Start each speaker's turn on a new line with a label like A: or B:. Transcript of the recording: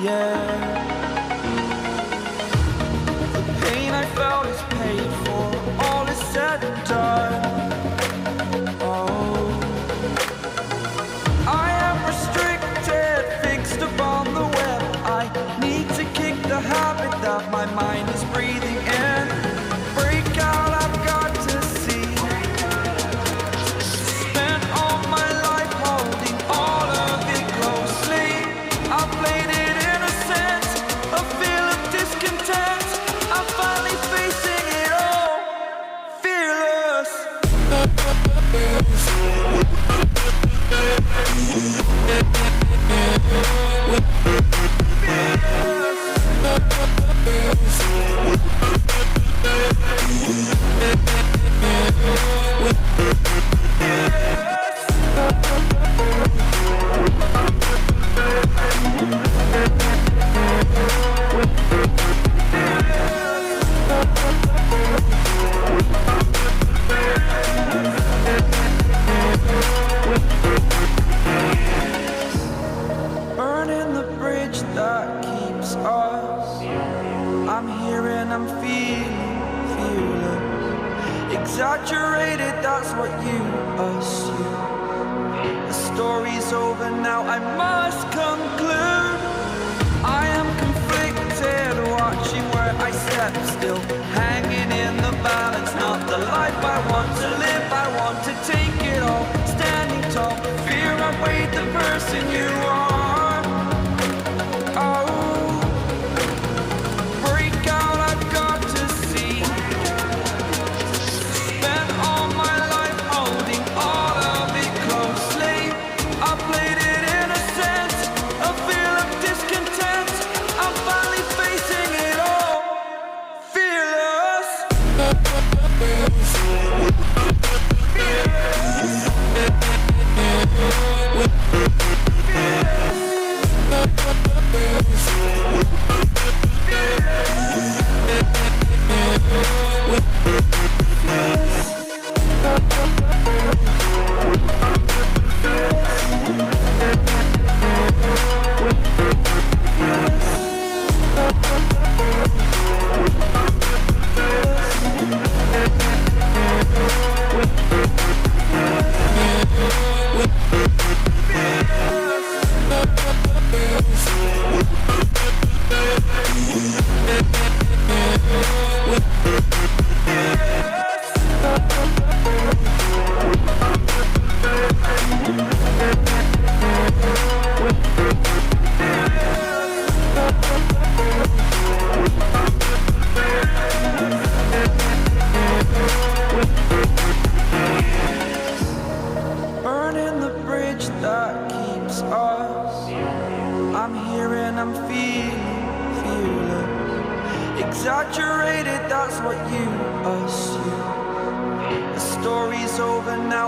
A: air. The pain I felt is paid for, all is said and done. Oh, I am restricted, fixed upon the web. I need to kick the habit that my mind is breathing in. Break out, I've got to see. Spent all my life holding all of it closely. I played it innocent, a feel of discontent. I'm finally facing it all, fearless. Burning the bridge that keeps us. I'm here and I'm feeling fearless. Exaggerated, that's what you assume. The story's over now, I must conclude. I am conflicted, watching where I step still, hanging in the balance. Not the life I want to live, I want to take it all. Standing tall, fear outweighed the person you are. Oh, break out, I've got to see. Spent all my life holding all of it closely. I played it innocent, a feel of discontent. I'm finally facing it all, fearless. Burning the bridge that keeps us. I'm here and I'm feeling fearless. Exaggerated, that's what you assume. The story's over now,